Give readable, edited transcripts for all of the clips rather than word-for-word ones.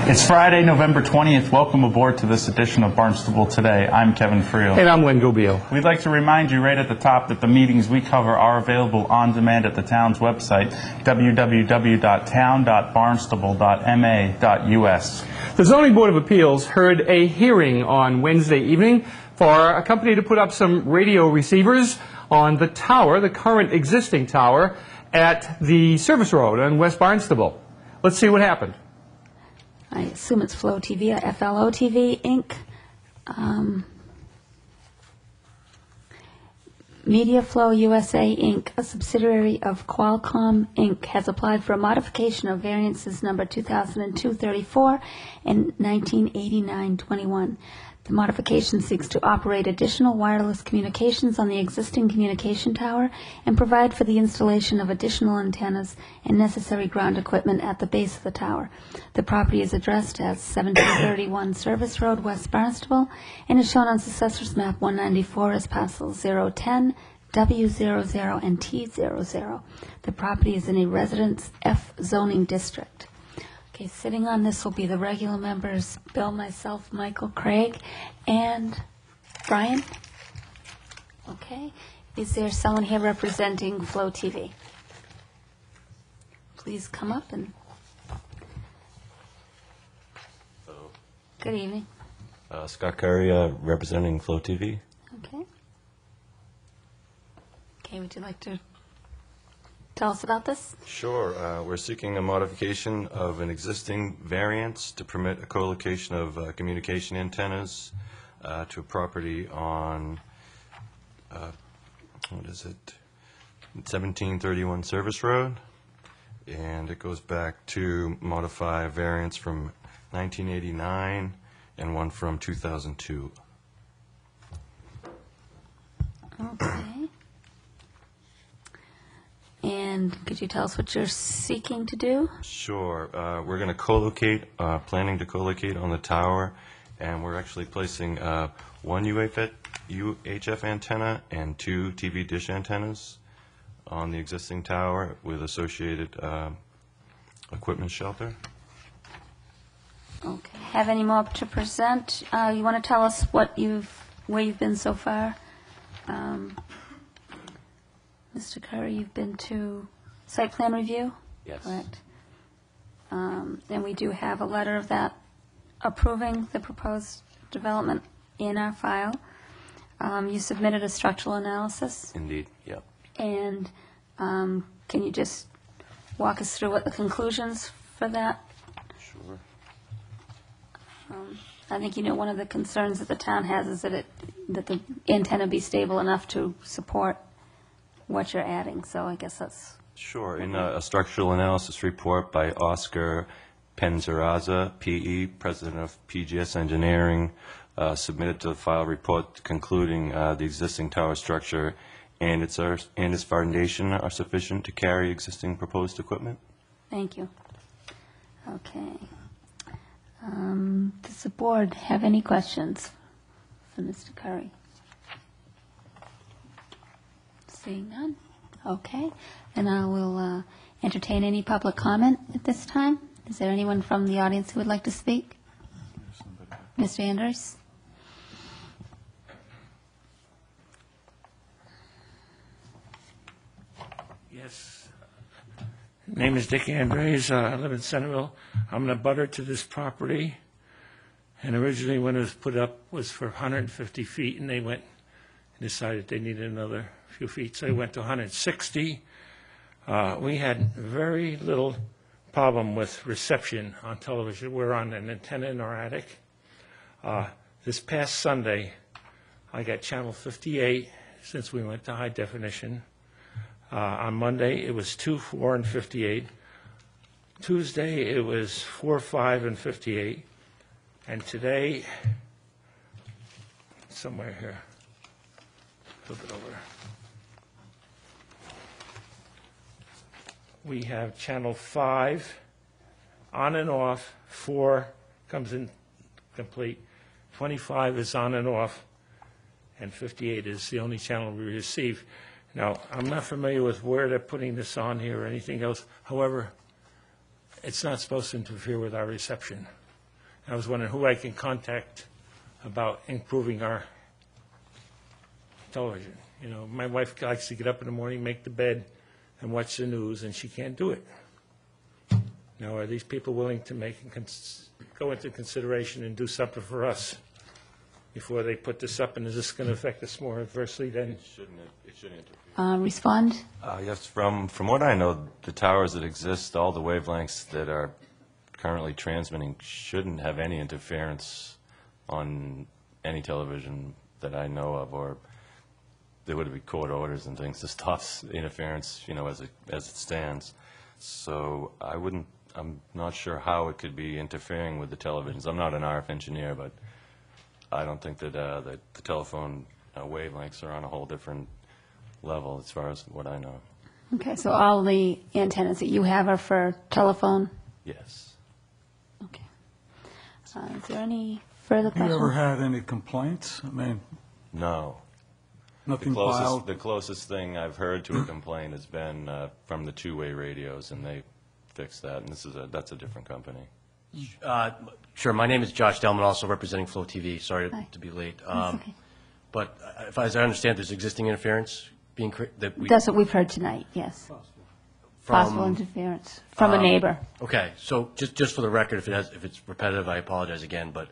It's Friday, November 20th. Welcome aboard to this edition of Barnstable Today. I'm Kevin Friel. And I'm Len Gubio. We'd like to remind you right at the top that the meetings we cover are available on demand at the town's website, www.town.barnstable.ma.us. The Zoning Board of Appeals heard a hearing on Wednesday evening for a company to put up some radio receivers on the tower, the current existing tower, at the service road on West Barnstable. Let's see what happened. I assume it's Flow TV or FLO TV, Inc. Media Flow USA, Inc., a subsidiary of Qualcomm, Inc., has applied for a modification of variances number 2002-34 and 1989-21. The modification seeks to operate additional wireless communications on the existing communication tower and provide for the installation of additional antennas and necessary ground equipment at the base of the tower. The property is addressed as 1731 Service Road, West Barnstable, and is shown on Successor's Map 194 as parcel 010, W00, and T00. The property is in a Residence F zoning district. Okay, sitting on this will be the regular members, Bill, myself, Michael, Craig, and Brian. Okay. Is there someone here representing Flow TV? Please come up and... Hello. Good evening. Scott Curry, representing Flow TV. Okay. Okay, would you like to tell us about this? Sure. We're seeking a modification of an existing variance to permit a co-location of communication antennas to a property on, 1731 Service Road. And it goes back to modify a variance from 1989 and one from 2002. Okay. And could you tell us what you're seeking to do? Sure. We're going to co-locate, planning to co-locate on the tower, and we're actually placing one UHF antenna and two TV dish antennas on the existing tower with associated equipment shelter. Okay. Have any more to present? You want to tell us where you've been so far? Mr. Curry, you've been to site plan review? Yes. Correct. And we do have a letter of that approving the proposed development in our file. You submitted a structural analysis. Indeed, yep. And can you just walk us through what the conclusions for that? Sure. I think one of the concerns that the town has is that the antenna be stable enough to support what you're adding. So I guess that's... Sure. In a structural analysis report by Oscar Penzaraza, PE, president of PGS Engineering, submitted to the file report concluding the existing tower structure and its foundation are sufficient to carry existing proposed equipment. Thank you. Okay. Does the board have any questions for Mr. Curry? Seeing none? Okay. And I will entertain any public comment at this time. Is there anyone from the audience who would like to speak? Mr. Anders? Yes. Name is Dick Andres. I live in Centerville. I'm an abutter to this property. And originally when it was put up was for 150 feet, and they went and decided they needed another few feet, so they went to 160. We had very little problem with reception on television. We're on an antenna in our attic. This past Sunday, I got channel 58 since we went to high definition. On Monday, it was 2, 4, and 58. Tuesday, it was 4, 5, and 58. And today, somewhere here, flip it over. We have channel 5 on and off, 4 comes in complete, 25 is on and off, and 58 is the only channel we receive. Now, I'm not familiar with where they're putting this on here or anything else. However, it's not supposed to interfere with our reception. I was wondering who I can contact about improving our television. You know, my wife likes to get up in the morning, make the bed, and watch the news, and she can't do it. Now, are these people willing to go into consideration and do something for us before they put this up, and is this going to affect us more adversely than? It shouldn't interfere. Respond? Yes, from what I know, the towers that exist, all the wavelengths that are currently transmitting shouldn't have any interference on any television that I know of, or there would be court orders and things to stop interference, you know, as it stands. So I'm not sure how it could be interfering with the televisions. I'm not an RF engineer, but I don't think that the telephone wavelengths are on a whole different level as far as what I know. Okay, so all the antennas that you have are for telephone? Yes. Okay. Is there any further questions? You ever had any complaints? I mean, No. nothing filed? The closest thing I've heard to a complaint has been from the two-way radios, and they fixed that, and that's a different company. Sure. My name is Josh Delman, also representing Flow TV. Sorry Hi. to be late. That's okay. But as I understand, there's existing interference being That's what we've heard tonight, yes. Possible interference from a neighbor. Okay, so just for the record, if it's repetitive, I apologize again. But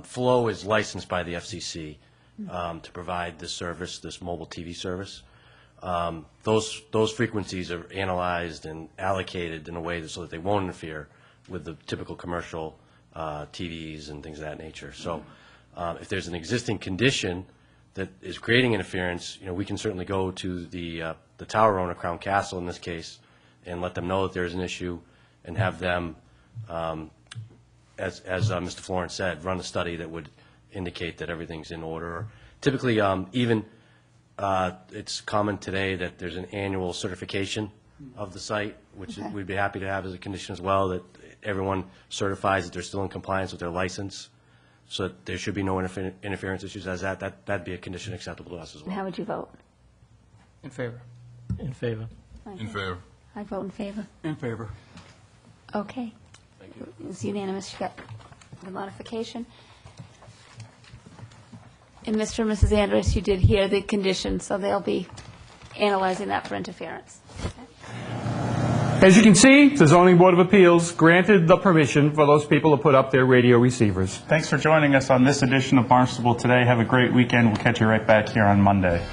Flow is licensed by the FCC to provide this service, this mobile TV service. Those frequencies are analyzed and allocated in a way so that they won't interfere with the typical commercial TVs and things of that nature. So if there's an existing condition that is creating interference, you know, we can certainly go to the tower owner, Crown Castle in this case, and let them know that there's an issue, and have them, as Mr. Florence said, run a study that would indicate that everything's in order. Typically, it's common today that there's an annual certification of the site, which Okay. we'd be happy to have as a condition as well, that everyone certifies that they're still in compliance with their license, so that there should be no interference issues as that'd be a condition acceptable to us as And well. how would you vote? In favor. In favor. In favor. I vote in favor. In favor. Okay. It's unanimous. You got the modification. And Mr. and Mrs. Andrus, you did hear the conditions, so they'll be analyzing that for interference. As you can see, the Zoning Board of Appeals granted the permission for those people to put up their radio receivers. Thanks for joining us on this edition of Barnstable Today. Have a great weekend. We'll catch you right back here on Monday.